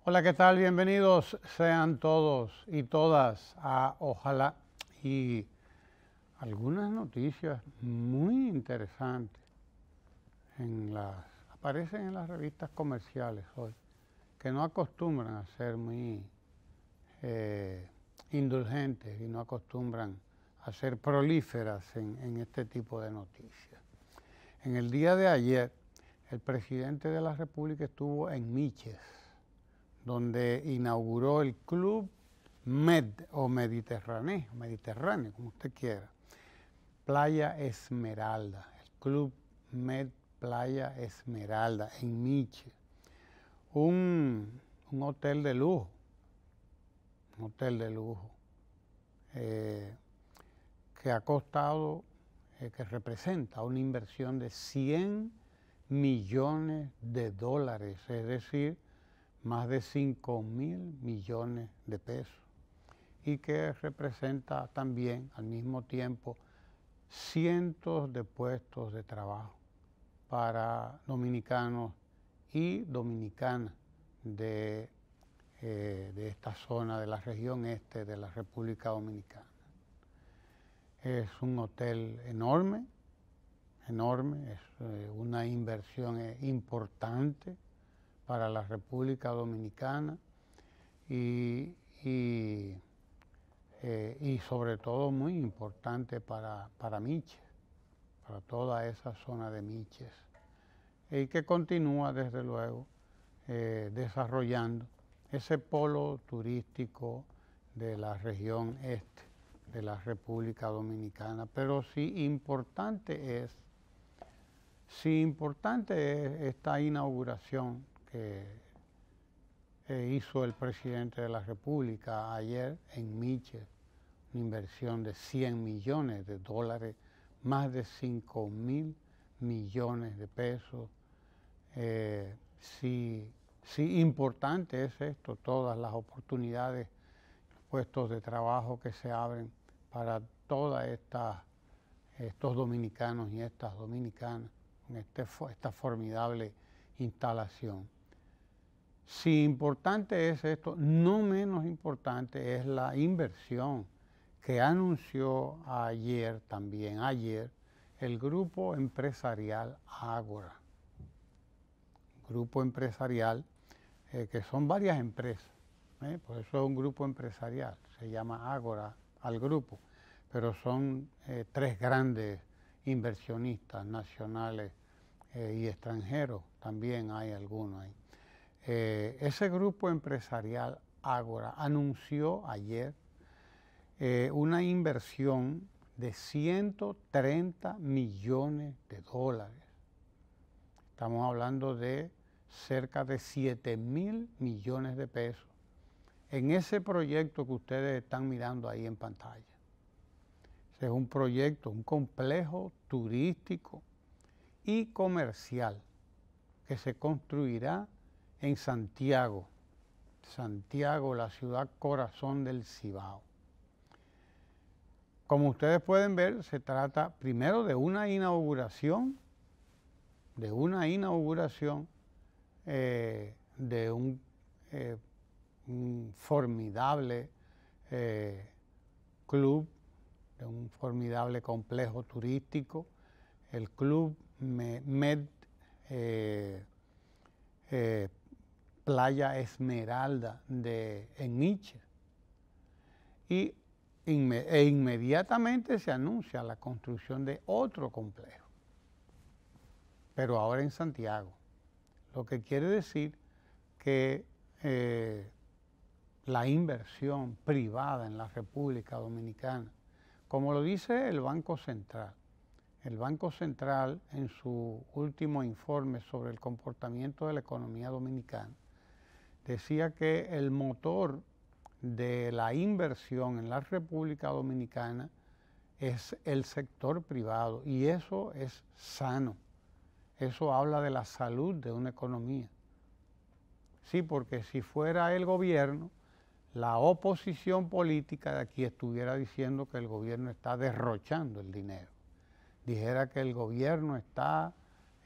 Hola, ¿qué tal? Bienvenidos sean todos y todas a Ojalá y algunas noticias muy interesantes aparecen en las revistas comerciales hoy, que no acostumbran a ser muy eh, indulgentes y no acostumbran a ser prolíferas en este tipo de noticias. En el día de ayer, el presidente de la República estuvo en Miches, donde inauguró el Club Med o Mediterráneo, como usted quiera, Playa Esmeralda, el Club Med Playa Esmeralda en Miche, un hotel de lujo, eh, que ha costado, que representa una inversión de 100 millones de dólares, es decir, más de 5.000 millones de pesos, y que representa también al mismo tiempo cientos de puestos de trabajo para dominicanos y dominicanas de esta zona de la región este de la República Dominicana. Es un hotel enorme, es una inversión importante para la República Dominicana y sobre todo muy importante para Miches, para toda esa zona de Miches, y que continúa desde luego desarrollando ese polo turístico de la región este de la República Dominicana. Pero sí importante es esta inauguración que hizo el presidente de la República ayer en Miches, una inversión de 100 millones de dólares, más de 5.000 millones de pesos. Sí, importante es esto, todas las oportunidades, puestos de trabajo que se abren para todas estos dominicanos y estas dominicanas en esta formidable instalación. Si importante es esto, no menos importante es la inversión que anunció ayer, el grupo empresarial Ágora. Grupo empresarial, que son varias empresas, por eso es un grupo empresarial, se llama Ágora al grupo, pero son tres grandes inversionistas nacionales y extranjeros, también hay algunos ahí. Ese grupo empresarial Ágora anunció ayer una inversión de 130 millones de dólares. Estamos hablando de cerca de 7.000 millones de pesos en ese proyecto que ustedes están mirando ahí en pantalla. Ese es un proyecto, un complejo turístico y comercial que se construirá en Santiago, la ciudad corazón del Cibao. Como ustedes pueden ver, se trata primero de una inauguración, de un formidable club, de un formidable complejo turístico, el Club Med Playa Esmeralda en Miches, e inmediatamente se anuncia la construcción de otro complejo, pero ahora en Santiago, lo que quiere decir que la inversión privada en la República Dominicana, como lo dice el Banco Central en su último informe sobre el comportamiento de la economía dominicana, decía que el motor de la inversión en la República Dominicana es el sector privado, y eso es sano. Eso habla de la salud de una economía. Sí, porque si fuera el gobierno, la oposición política de aquí estuviera diciendo que el gobierno está derrochando el dinero. Dijera que el gobierno está,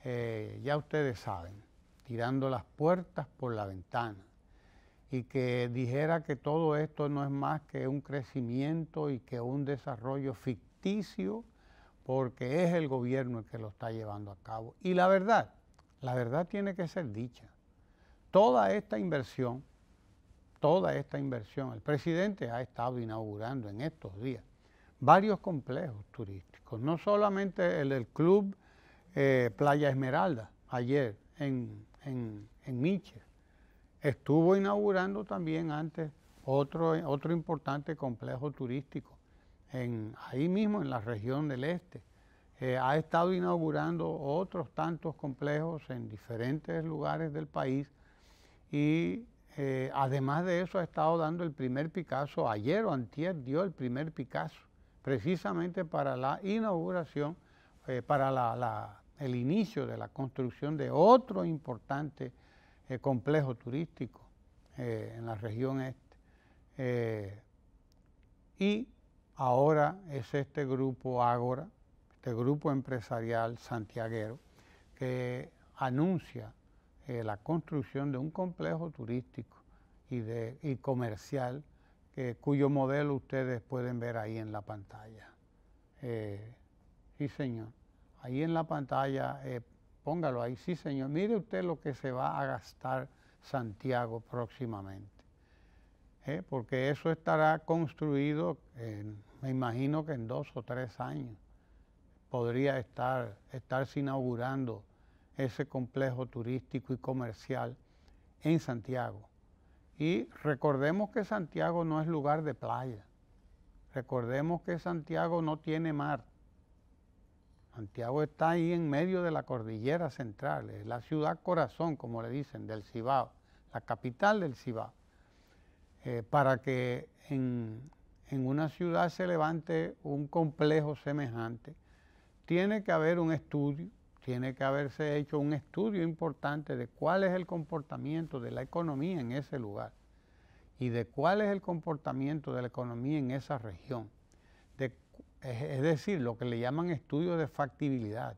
ya ustedes saben, tirando las puertas por la ventana. y que dijera que todo esto no es más que un crecimiento y que un desarrollo ficticio, porque es el gobierno el que lo está llevando a cabo. Y la verdad tiene que ser dicha. Toda esta inversión, el presidente ha estado inaugurando en estos días varios complejos turísticos, no solamente el del Club Playa Esmeralda, ayer en Miche. Estuvo inaugurando también antes otro importante complejo turístico, ahí mismo en la región del este. Ha estado inaugurando otros tantos complejos en diferentes lugares del país y además de eso ha estado dando el primer Picasso, ayer o antier dio el primer Picasso, precisamente para la inauguración, para el inicio de la construcción de otro importante complejo turístico en la región este. Y ahora es este grupo Ágora, este grupo empresarial santiaguero, que anuncia la construcción de un complejo turístico y comercial, cuyo modelo ustedes pueden ver ahí en la pantalla. Sí, señor. Ahí en la pantalla, póngalo ahí, sí, señor. Mire usted lo que se va a gastar Santiago próximamente. Porque eso estará construido, me imagino que en 2 o 3 años podría estarse inaugurando ese complejo turístico y comercial en Santiago. Y recordemos que Santiago no es lugar de playa. Recordemos que Santiago no tiene mar. Santiago está ahí en medio de la cordillera central, es la ciudad corazón, como le dicen, del Cibao, la capital del Cibao. Para que en una ciudad se levante un complejo semejante, tiene que haber un estudio, tiene que haberse hecho un estudio importante de cuál es el comportamiento de la economía en ese lugar y de cuál es el comportamiento de la economía en esa región. Es decir, lo que le llaman estudio de factibilidad.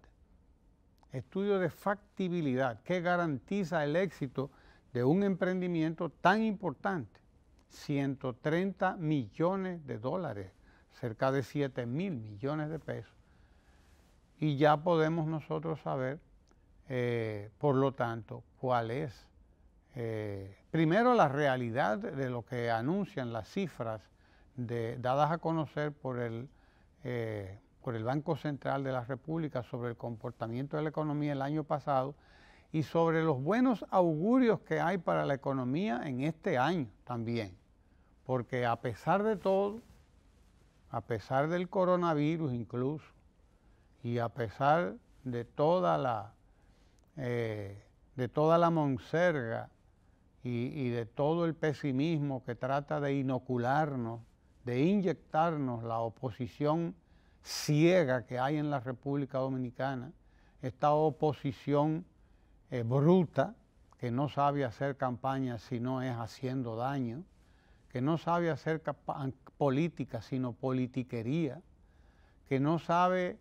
Estudio de factibilidad que garantiza el éxito de un emprendimiento tan importante. 130 millones de dólares, cerca de 7.000 millones de pesos. Y ya podemos nosotros saber, por lo tanto, cuál es, primero, la realidad de lo que anuncian las cifras dadas a conocer por el Banco Central de la República sobre el comportamiento de la economía el año pasado y sobre los buenos augurios que hay para la economía en este año también. Porque a pesar de todo, a pesar del coronavirus incluso, y a pesar de toda la monserga y de todo el pesimismo que trata de inocularnos, de inyectarnos la oposición ciega que hay en la República Dominicana, esta oposición bruta, que no sabe hacer campaña si no es haciendo daño, que no sabe hacer política sino politiquería, que no sabe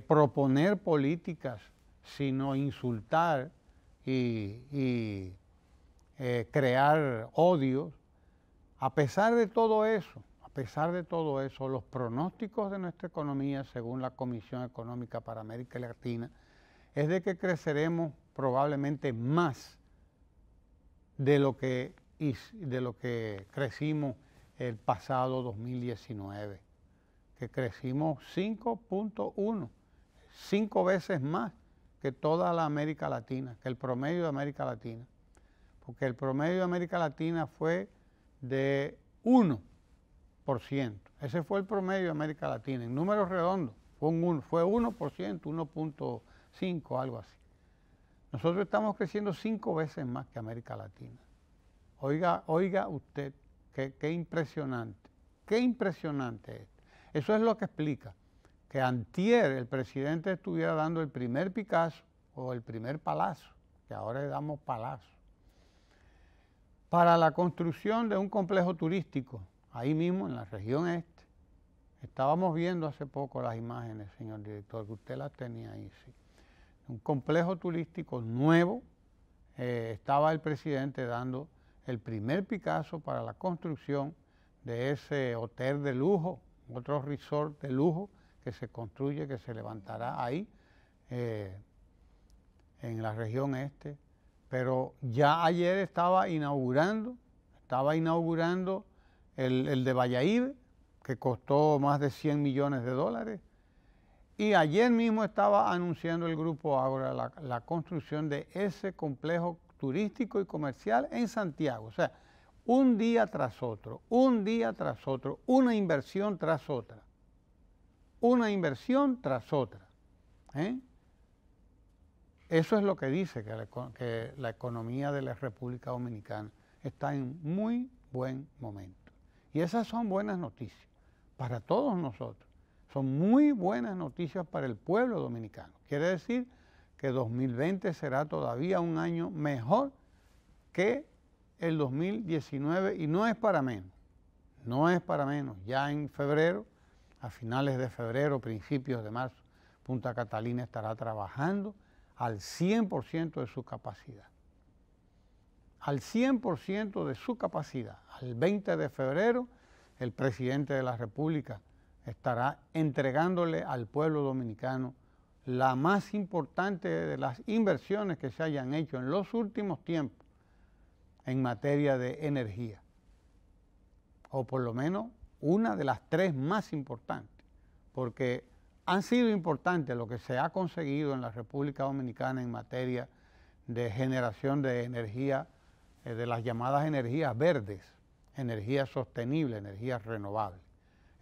proponer políticas sino insultar y crear odios. A pesar de todo eso, los pronósticos de nuestra economía, según la Comisión Económica para América Latina, es de que creceremos probablemente más de lo que crecimos el pasado 2019, que crecimos 5.1, 5 veces más que toda la América Latina, que el promedio de América Latina, porque el promedio de América Latina fue de 1%. Ese fue el promedio de América Latina, en números redondos, fue 1%, 1.5, algo así. Nosotros estamos creciendo 5 veces más que América Latina. Oiga usted, qué impresionante es. Eso es lo que explica que antier el presidente estuviera dando el primer Picasso o el primer Palazzo, que ahora le damos Palazzo, para la construcción de un complejo turístico, ahí mismo en la región este. Estábamos viendo hace poco las imágenes, señor director, que usted las tenía ahí, sí. Un complejo turístico nuevo, estaba el presidente dando el primer Picasso para la construcción de ese hotel de lujo, otro resort de lujo que se construye, que se levantará ahí en la región este. Pero ya ayer estaba inaugurando el de Valladolid, que costó más de 100 millones de dólares. Y ayer mismo estaba anunciando el Grupo Ágora la construcción de ese complejo turístico y comercial en Santiago. O sea, un día tras otro, una inversión tras otra. Eso es lo que dice que la economía de la República Dominicana está en muy buen momento. Y esas son buenas noticias para todos nosotros. Son muy buenas noticias para el pueblo dominicano. Quiere decir que 2020 será todavía un año mejor que el 2019 y no es para menos. Ya en febrero, a finales de febrero, principios de marzo, Punta Catalina estará trabajando al 100% de su capacidad. Al 100% de su capacidad. Al 20 de febrero, el presidente de la República estará entregándole al pueblo dominicano la más importante de las inversiones que se hayan hecho en los últimos tiempos en materia de energía, o por lo menos una de las tres más importantes, porque han sido importantes lo que se ha conseguido en la República Dominicana en materia de generación de energía, de las llamadas energías verdes, energía sostenible, energías renovables.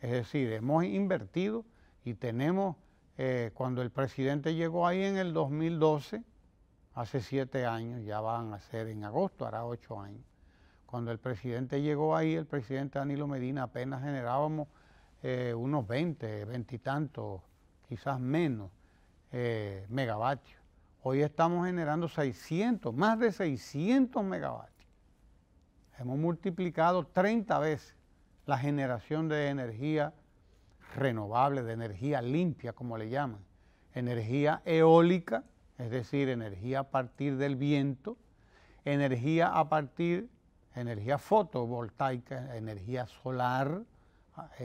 Es decir, hemos invertido y tenemos, cuando el presidente llegó ahí en el 2012, hace 7 años, ya van a ser en agosto, hará 8 años. Cuando el presidente llegó ahí, el presidente Danilo Medina, apenas generábamos unos 20 y tantos, quizás menos, megavatios. Hoy estamos generando más de 600 megavatios. Hemos multiplicado 30 veces la generación de energía renovable, de energía limpia, como le llaman. Energía eólica, es decir, energía a partir del viento, energía fotovoltaica, energía solar,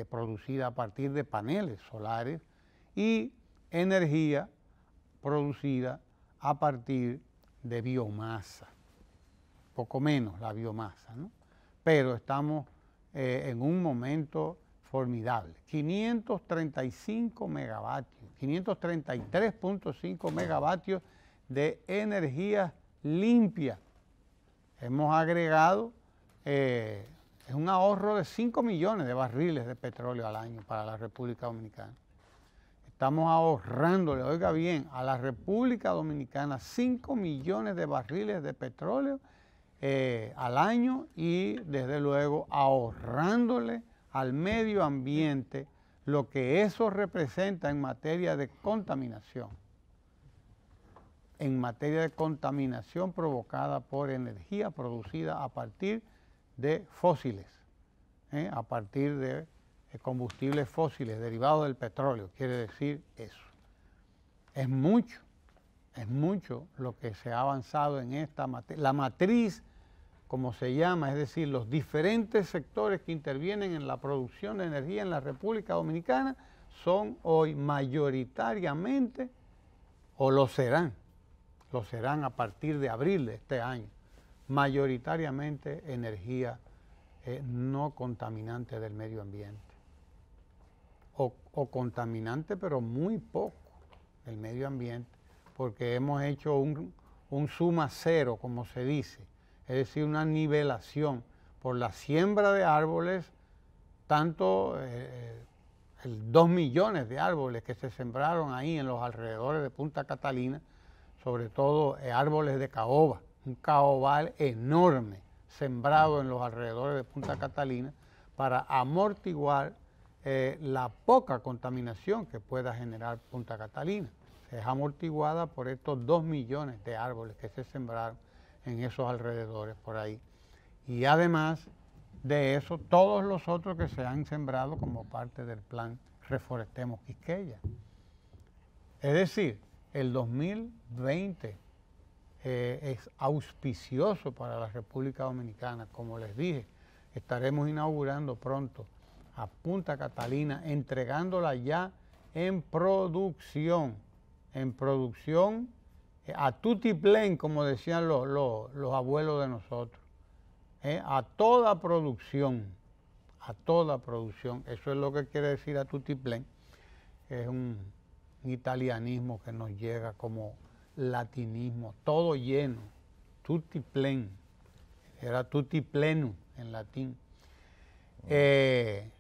producida a partir de paneles solares, y energía producida a partir de biomasa, poco menos la biomasa, ¿no? Pero estamos en un momento formidable. 535 megavatios, 533.5 megavatios de energía limpia. Hemos agregado, es un ahorro de 5 millones de barriles de petróleo al año para la República Dominicana. Estamos ahorrándole, oiga bien, a la República Dominicana 5 millones de barriles de petróleo al año, y desde luego ahorrándole al medio ambiente lo que eso representa en materia de contaminación. En materia de contaminación provocada por energía producida a partir de fósiles, a partir de combustibles fósiles derivados del petróleo, quiere decir eso. Es mucho lo que se ha avanzado en esta materia. La matriz, como se llama, es decir, los diferentes sectores que intervienen en la producción de energía en la República Dominicana, son hoy mayoritariamente, o lo serán a partir de abril de este año, mayoritariamente energía no contaminante del medio ambiente, o contaminante pero muy poco del medio ambiente, porque hemos hecho un suma cero, como se dice, es decir, una nivelación por la siembra de árboles, tanto 2 millones de árboles que se sembraron ahí en los alrededores de Punta Catalina, sobre todo árboles de caoba, un caobal enorme sembrado en los alrededores de Punta Catalina para amortiguar la poca contaminación que pueda generar Punta Catalina. Es amortiguada por estos 2 millones de árboles que se sembraron en esos alrededores por ahí. Y además de eso, todos los otros que se han sembrado como parte del plan Reforestemos Quisqueya. Es decir, el 2020 es auspicioso para la República Dominicana. Como les dije, estaremos inaugurando pronto a Punta Catalina, entregándola ya en producción, a tutiplén, como decían los abuelos de nosotros, a toda producción, eso es lo que quiere decir a tutiplén, es un italianismo que nos llega como latinismo, todo lleno, tutiplén, era tutiplenum en latín.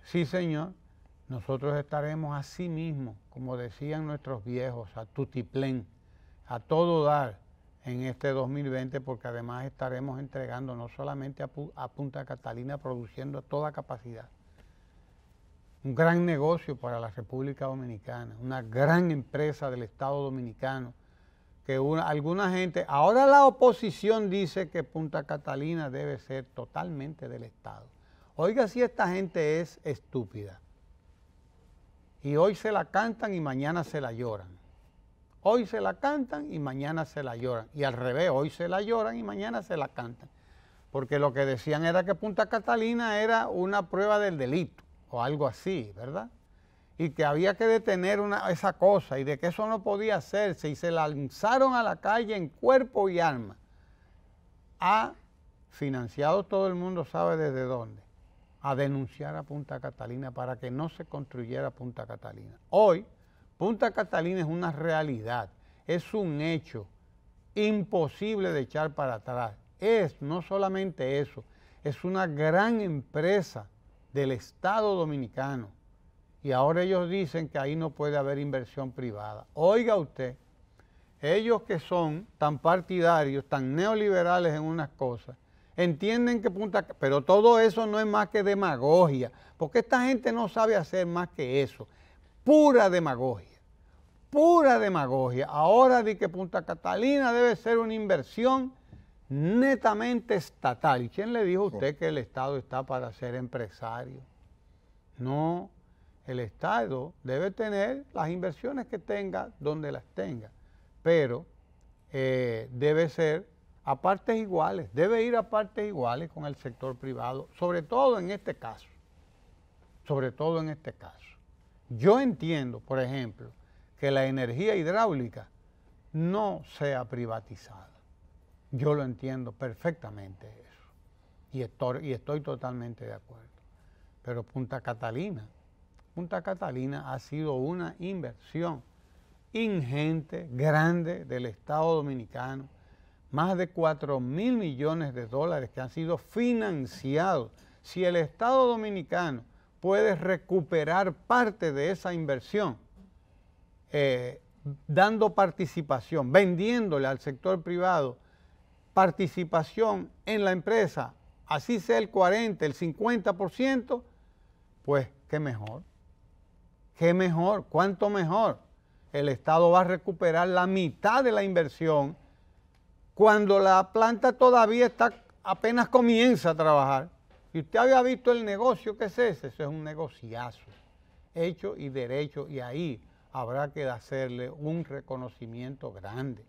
Sí, señor, nosotros estaremos así mismo, como decían nuestros viejos, a tutiplén, a todo dar en este 2020, porque además estaremos entregando no solamente a Punta Catalina, produciendo a toda capacidad. Un gran negocio para la República Dominicana, una gran empresa del Estado Dominicano, que alguna gente, ahora la oposición dice que Punta Catalina debe ser totalmente del Estado. Oiga, si esta gente es estúpida. Y hoy se la cantan y mañana se la lloran. Hoy se la cantan y mañana se la lloran. Y al revés, hoy se la lloran y mañana se la cantan. Porque lo que decían era que Punta Catalina era una prueba del delito o algo así, ¿verdad? Y que había que detener esa cosa y de que eso no podía hacerse. Y se lanzaron a la calle en cuerpo y alma. Financiado todo el mundo sabe desde dónde, a denunciar a Punta Catalina para que no se construyera Punta Catalina. Hoy, Punta Catalina es una realidad, es un hecho imposible de echar para atrás. No solamente eso, es una gran empresa del Estado Dominicano. Y ahora ellos dicen que ahí no puede haber inversión privada. Oiga usted, ellos que son tan partidarios, tan neoliberales en unas cosas, entienden que pero todo eso no es más que demagogia, porque esta gente no sabe hacer más que eso, pura demagogia, pura demagogia. Ahora di que Punta Catalina debe ser una inversión netamente estatal. ¿Y quién le dijo a usted que el Estado está para ser empresario? No, el Estado debe tener las inversiones que tenga donde las tenga, pero debe ser a partes iguales, debe ir a partes iguales con el sector privado, sobre todo en este caso, Yo entiendo, por ejemplo, que la energía hidráulica no sea privatizada. Yo lo entiendo perfectamente eso, y estoy totalmente de acuerdo. Pero Punta Catalina ha sido una inversión ingente, grande del Estado Dominicano, más de 4.000 millones de dólares que han sido financiados. Si el Estado Dominicano puede recuperar parte de esa inversión, dando participación, vendiéndole al sector privado participación en la empresa, así sea el 40, el 50%, pues qué mejor, cuánto mejor. El Estado va a recuperar la mitad de la inversión cuando la planta todavía apenas comienza a trabajar. Y usted había visto el negocio que es ese, eso es un negociazo, hecho y derecho, y ahí habrá que hacerle un reconocimiento grande,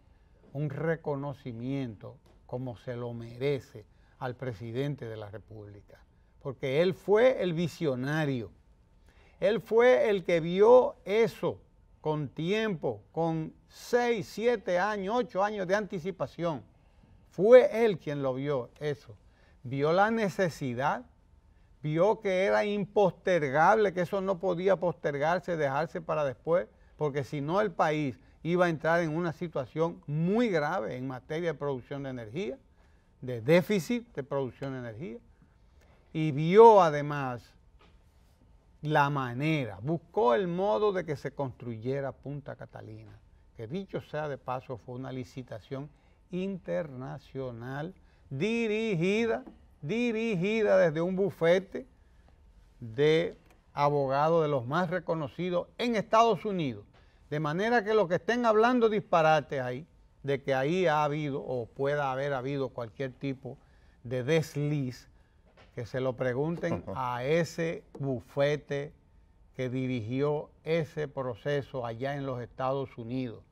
un reconocimiento como se lo merece al presidente de la República, porque él fue el visionario, él fue el que vio eso con tiempo, con 6, 7 años, 8 años de anticipación. Fue él quien lo vio eso. Vio la necesidad, vio que era impostergable, que eso no podía postergarse, dejarse para después, porque si no el país iba a entrar en una situación muy grave en materia de producción de energía, de déficit de producción de energía. Y vio además la manera, buscó el modo de que se construyera Punta Catalina, que dicho sea de paso fue una licitación internacional dirigida desde un bufete de abogados de los más reconocidos en Estados Unidos. De manera que los que estén hablando disparates ahí, de que ahí ha habido o pueda haber habido cualquier tipo de desliz, que se lo pregunten a ese bufete que dirigió ese proceso allá en los Estados Unidos,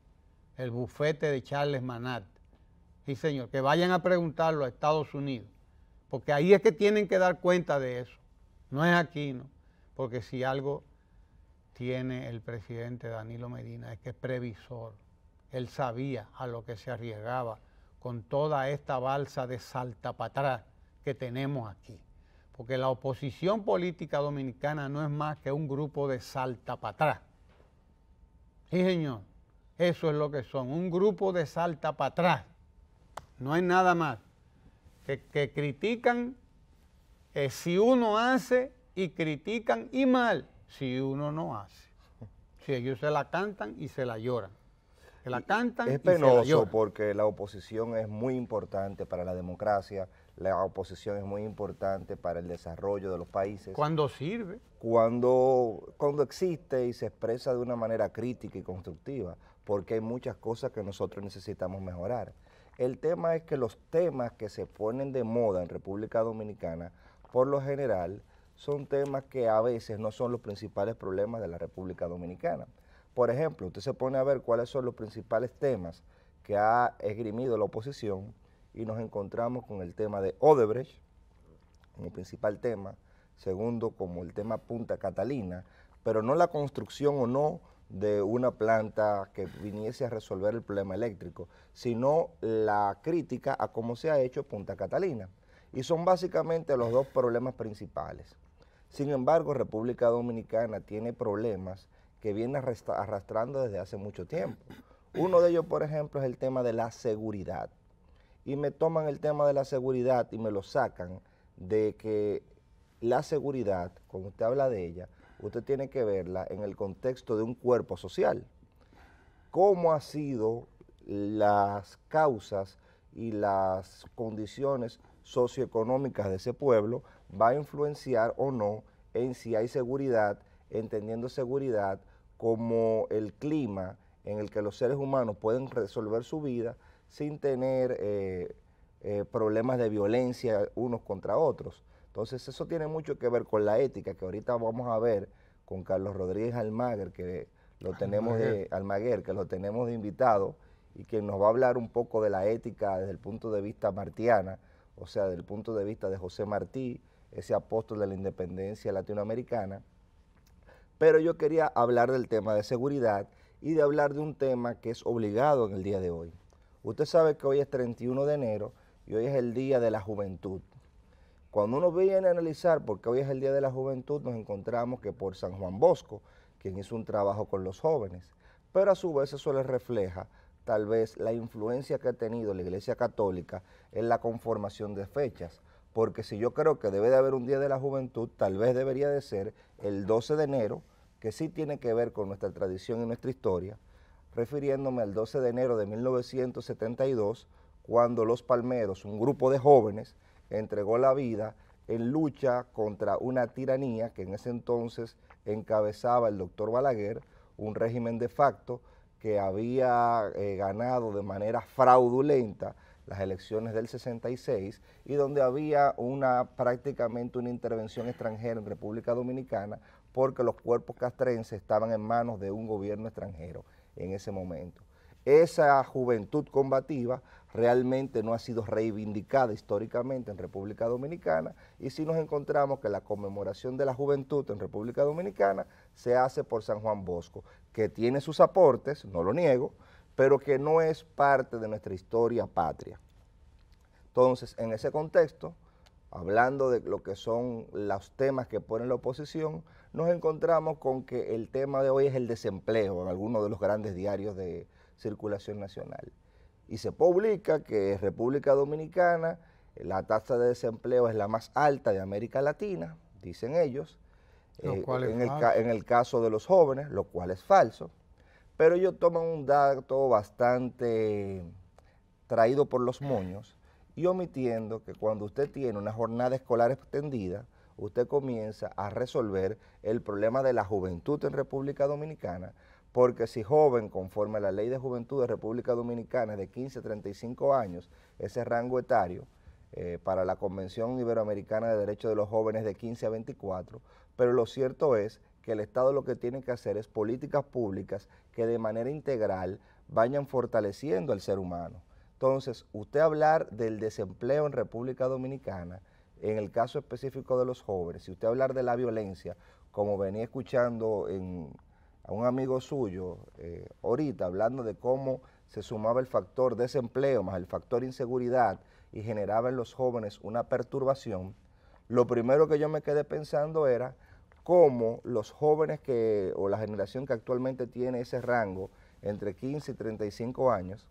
el bufete de Charles Manat. Sí, señor, que vayan a preguntarlo a Estados Unidos, porque ahí es que tienen que dar cuenta de eso, no es aquí, ¿no? Porque si algo tiene el presidente Danilo Medina es que es previsor, él sabía a lo que se arriesgaba con toda esta balsa de saltapatrás que tenemos aquí, porque la oposición política dominicana no es más que un grupo de saltapatrás. Sí, señor, eso es lo que son, un grupo de saltapatrás. No hay nada más que critican si uno hace y critican y mal si uno no hace. Si ellos se la cantan y se la lloran. Se la cantan Es y se la penoso lloran. porque la oposición es muy importante para la democracia, la oposición es muy importante para el desarrollo de los países. Cuando sirve. Cuando existe y se expresa de una manera crítica y constructiva, porque hay muchas cosas que nosotros necesitamos mejorar. El tema es que los temas que se ponen de moda en República Dominicana, por lo general, son temas que a veces no son los principales problemas de la República Dominicana. Por ejemplo, usted se pone a ver cuáles son los principales temas que ha esgrimido la oposición y nos encontramos con el tema de Odebrecht como principal tema, segundo como el tema Punta Catalina, pero no la construcción o no de una planta que viniese a resolver el problema eléctrico, sino la crítica a cómo se ha hecho Punta Catalina. Y son básicamente los dos problemas principales. Sin embargo, República Dominicana tiene problemas que viene arrastrando desde hace mucho tiempo. Uno de ellos, por ejemplo, es el tema de la seguridad. Y me toman el tema de la seguridad y me lo sacan de que la seguridad, cuando usted habla de ella, usted tiene que verla en el contexto de un cuerpo social. ¿Cómo han sido las causas y las condiciones socioeconómicas de ese pueblo? Va a influenciar o no en si hay seguridad, entendiendo seguridad como el clima en el que los seres humanos pueden resolver su vida sin tener problemas de violencia unos contra otros. Entonces eso tiene mucho que ver con la ética, que ahorita vamos a ver con Carlos Rodríguez Almaguer, que lo tenemos de invitado, y que nos va a hablar un poco de la ética desde el punto de vista martiana, o sea, desde el punto de vista de José Martí, ese apóstol de la independencia latinoamericana. Pero yo quería hablar del tema de seguridad y de hablar de un tema que es obligado en el día de hoy. Usted sabe que hoy es 31 de enero y hoy es el Día de la Juventud. Cuando uno viene a analizar por qué hoy es el Día de la Juventud, nos encontramos que por San Juan Bosco, quien hizo un trabajo con los jóvenes, pero a su vez eso le refleja tal vez la influencia que ha tenido la Iglesia Católica en la conformación de fechas, porque si yo creo que debe de haber un Día de la Juventud, tal vez debería de ser el 12 de enero, que sí tiene que ver con nuestra tradición y nuestra historia, refiriéndome al 12 de enero de 1972, cuando Los Palmeros, un grupo de jóvenes, entregó la vida en lucha contra una tiranía que en ese entonces encabezaba el doctor Balaguer, un régimen de facto que había ganado de manera fraudulenta las elecciones del 66 y donde había prácticamente una intervención extranjera en República Dominicana porque los cuerpos castrenses estaban en manos de un gobierno extranjero en ese momento. Esa juventud combativa realmente no ha sido reivindicada históricamente en República Dominicana y sí nos encontramos que la conmemoración de la juventud en República Dominicana se hace por San Juan Bosco, que tiene sus aportes, no lo niego, pero que no es parte de nuestra historia patria. Entonces, en ese contexto, hablando de lo que son los temas que pone la oposición, nos encontramos con que el tema de hoy es el desempleo en algunos de los grandes diarios de circulación nacional. Y se publica que en República Dominicana la tasa de desempleo es la más alta de América Latina, dicen ellos, en el caso de los jóvenes, lo cual es falso, pero ellos toman un dato bastante traído por los moños y omitiendo que cuando usted tiene una jornada escolar extendida, usted comienza a resolver el problema de la juventud en República Dominicana, porque si joven, conforme a la Ley de Juventud de República Dominicana, es de 15 a 35 años, ese rango etario, para la Convención Iberoamericana de Derechos de los Jóvenes de 15 a 24, pero lo cierto es que el Estado lo que tiene que hacer es políticas públicas que de manera integral vayan fortaleciendo al ser humano. Entonces, usted hablar del desempleo en República Dominicana, en el caso específico de los jóvenes, si usted hablar de la violencia, como venía escuchando a un amigo suyo ahorita, hablando de cómo se sumaba el factor desempleo más el factor inseguridad y generaba en los jóvenes una perturbación, lo primero que yo me quedé pensando era cómo los jóvenes o la generación que actualmente tiene ese rango entre 15 y 35 años,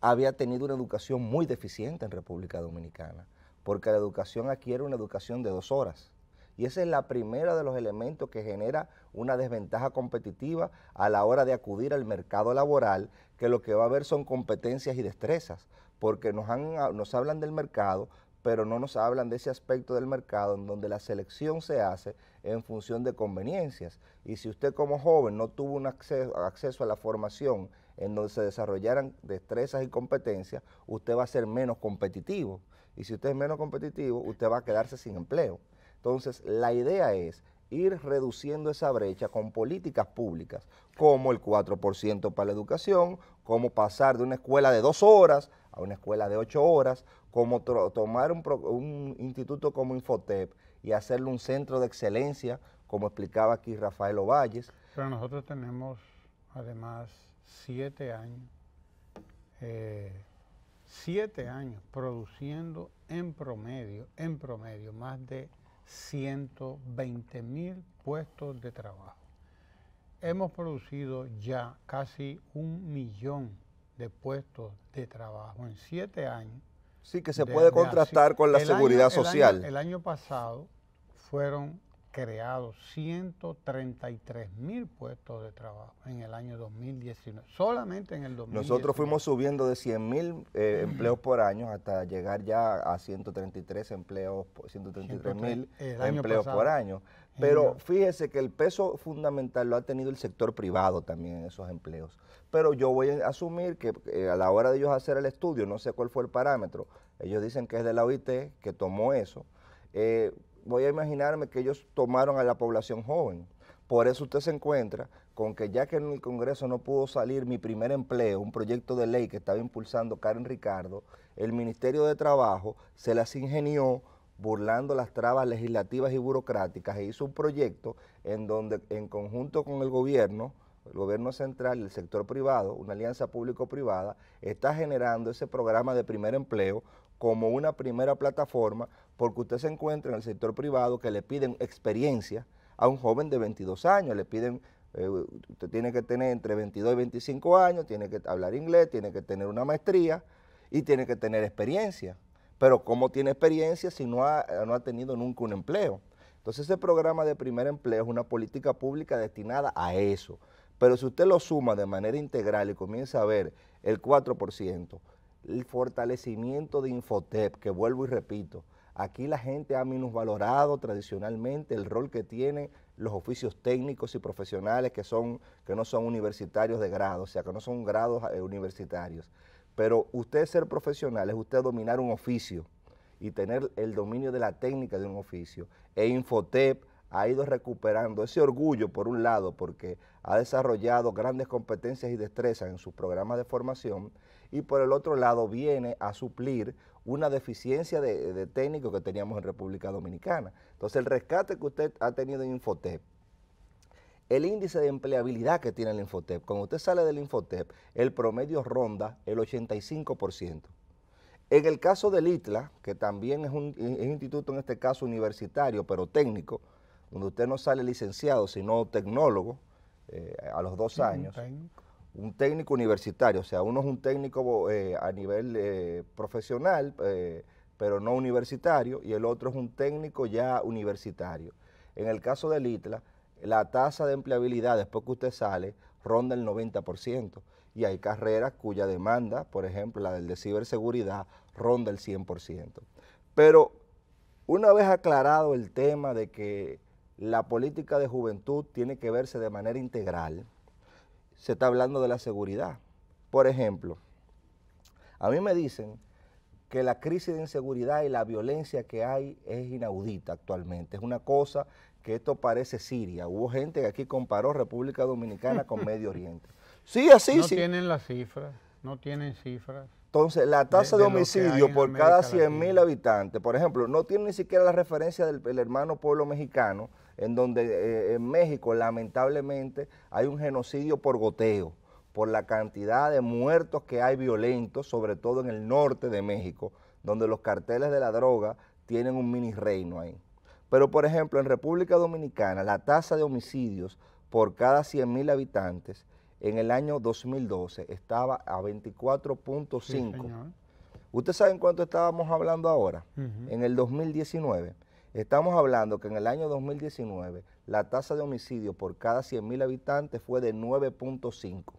había tenido una educación muy deficiente en República Dominicana, porque la educación aquí era una educación de 2 horas. Y esa es la primera de los elementos que genera una desventaja competitiva a la hora de acudir al mercado laboral, que lo que va a haber son competencias y destrezas, porque nos hablan del mercado, pero no nos hablan de ese aspecto del mercado en donde la selección se hace en función de conveniencias. Y si usted como joven no tuvo un acceso a la formación en donde se desarrollaran destrezas y competencias, usted va a ser menos competitivo. Y si usted es menos competitivo, usted va a quedarse sin empleo. Entonces, la idea es ir reduciendo esa brecha con políticas públicas, como el 4% para la educación, como pasar de una escuela de 2 horas a una escuela de 8 horas, como tomar un instituto como Infotep y hacerle un centro de excelencia, como explicaba aquí Rafael Ovalles. Pero nosotros tenemos además 7 años, 7 años produciendo en promedio, más de 120,000 puestos de trabajo. Hemos producido ya casi 1 millón de puestos de trabajo en 7 años. Sí, que se puede contrastar con la seguridad social. El año pasado fueron creados 133,000 puestos de trabajo en el año 2019, solamente en el 2019. Nosotros fuimos subiendo de 100,000 empleos por año hasta llegar ya a 133,000 empleos por año. Pero fíjese que el peso fundamental lo ha tenido el sector privado también en esos empleos. Pero yo voy a asumir que a la hora de ellos hacer el estudio, no sé cuál fue el parámetro, ellos dicen que es de la OIT que tomó eso, voy a imaginarme que ellos tomaron a la población joven. Por eso usted se encuentra con que ya que en el Congreso no pudo salir mi primer empleo, un proyecto de ley que estaba impulsando Karen Ricardo, el Ministerio de Trabajo se las ingenió burlando las trabas legislativas y burocráticas e hizo un proyecto en donde en conjunto con el gobierno central y el sector privado, una alianza público-privada, está generando ese programa de primer empleo como una primera plataforma, porque usted se encuentra en el sector privado que le piden experiencia a un joven de 22 años, le piden, usted tiene que tener entre 22 y 25 años, tiene que hablar inglés, tiene que tener una maestría y tiene que tener experiencia. Pero ¿cómo tiene experiencia si no ha tenido nunca un empleo? Entonces ese programa de primer empleo es una política pública destinada a eso. Pero si usted lo suma de manera integral y comienza a ver el 4%, el fortalecimiento de Infotep, que vuelvo y repito, aquí la gente ha minusvalorado tradicionalmente el rol que tienen los oficios técnicos y profesionales que no son universitarios de grado, o sea, que no son grados universitarios. Pero usted ser profesional es usted dominar un oficio y tener el dominio de la técnica de un oficio. E Infotep ha ido recuperando ese orgullo por un lado porque ha desarrollado grandes competencias y destrezas en sus programas de formación y por el otro lado viene a suplir una deficiencia de técnicos que teníamos en República Dominicana. Entonces el rescate que usted ha tenido en Infotep, el índice de empleabilidad que tiene el Infotep, cuando usted sale del Infotep, el promedio ronda el 85%. En el caso del ITLA, que también es un instituto en este caso universitario, pero técnico, donde usted no sale licenciado, sino tecnólogo, a los 2 años, un técnico universitario, o sea, uno es un técnico a nivel profesional, pero no universitario, y el otro es un técnico ya universitario. En el caso del ITLA, la tasa de empleabilidad después que usted sale ronda el 90%, y hay carreras cuya demanda, por ejemplo, la del de ciberseguridad, ronda el 100%. Pero una vez aclarado el tema de que la política de juventud tiene que verse de manera integral, se está hablando de la seguridad. Por ejemplo, a mí me dicen que la crisis de inseguridad y la violencia que hay es inaudita actualmente. Es una cosa que esto parece Siria. Hubo gente que aquí comparó República Dominicana con Medio Oriente. Sí, así, no sí. Tienen las cifras. no tienen cifras. Entonces, la tasa de lo que hay homicidio en por cada América 100.000 Latina. habitantes, por ejemplo, no tiene ni siquiera la referencia del hermano pueblo mexicano, en donde en México lamentablemente hay un genocidio por goteo, por la cantidad de muertos que hay violentos, sobre todo en el norte de México, donde los carteles de la droga tienen un mini reino ahí. Pero, por ejemplo, en República Dominicana, la tasa de homicidios por cada 100.000 habitantes en el año 2012 estaba a 24.5. Sí, señor. ¿Ustedes saben cuánto estábamos hablando ahora? Ujú. En el 2019. Estamos hablando que en el año 2019 la tasa de homicidio por cada 100.000 habitantes fue de 9.5.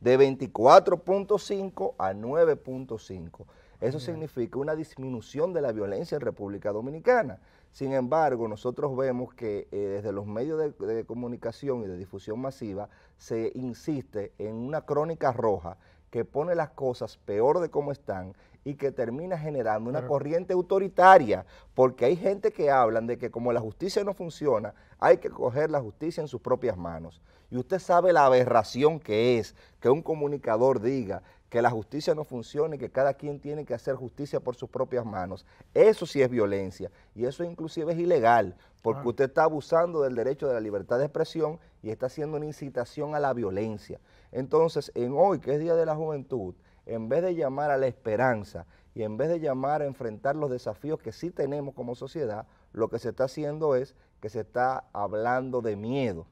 De 24.5 a 9.5. Eso significa una disminución de la violencia en República Dominicana. Sin embargo, nosotros vemos que desde los medios de comunicación y de difusión masiva se insiste en una crónica roja que pone las cosas peor de cómo están y que termina generando una corriente autoritaria, porque hay gente que hablan de que como la justicia no funciona, hay que coger la justicia en sus propias manos. Y usted sabe la aberración que es que un comunicador diga que la justicia no funciona y que cada quien tiene que hacer justicia por sus propias manos. Eso sí es violencia y eso inclusive es ilegal, porque usted está abusando del derecho de la libertad de expresión y está haciendo una incitación a la violencia. Entonces, en hoy, que es Día de la Juventud, en vez de llamar a la esperanza y en vez de llamar a enfrentar los desafíos que sí tenemos como sociedad, lo que se está haciendo es que se está hablando de miedo.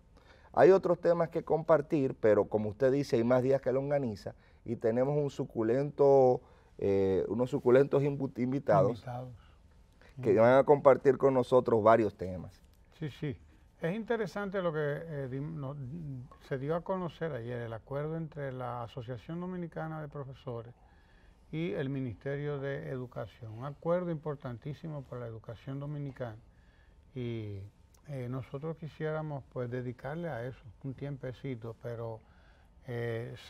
Hay otros temas que compartir, pero como usted dice, hay más días que longaniza y tenemos unos suculentos invitados que van a compartir con nosotros varios temas. Sí, sí. Es interesante lo que se dio a conocer ayer, el acuerdo entre la Asociación Dominicana de Profesores y el Ministerio de Educación. Un acuerdo importantísimo para la educación dominicana. Y nosotros quisiéramos pues dedicarle a eso un tiempecito, pero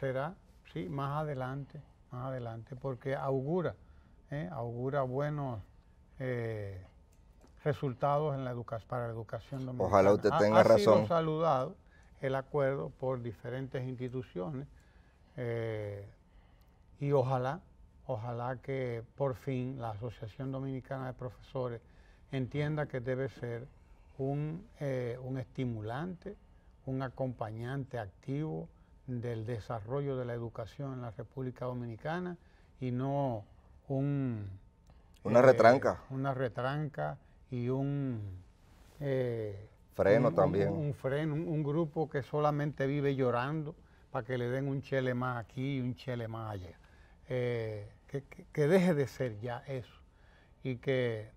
será, sí, más adelante, porque augura buenos resultados en para la educación dominicana. Ojalá usted tenga ha razón. sido saludado el acuerdo por diferentes instituciones y ojalá que por fin la Asociación Dominicana de Profesores entienda que debe ser un estimulante, un acompañante activo del desarrollo de la educación en la República Dominicana y no Una retranca. Una retranca y freno también. Un grupo que solamente vive llorando para que le den un chele más aquí y un chele más allá. Que deje de ser ya eso y que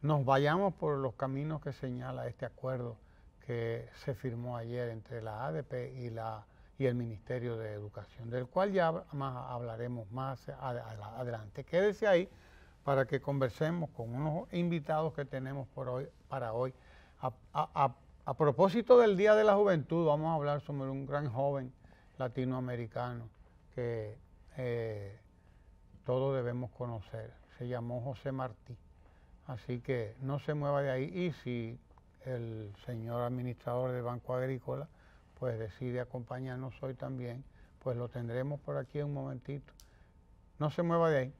nos vayamos por los caminos que señala este acuerdo que se firmó ayer entre la ADP y el Ministerio de Educación, del cual ya hablaremos más adelante. Quédese ahí para que conversemos con unos invitados que tenemos para hoy. A propósito del Día de la Juventud, vamos a hablar sobre un gran joven latinoamericano que todos debemos conocer. Se llamó José Martí. Así que no se mueva de ahí y si el señor administrador del Banco Agrícola pues decide acompañarnos hoy también, pues lo tendremos por aquí un momentito. No se mueva de ahí.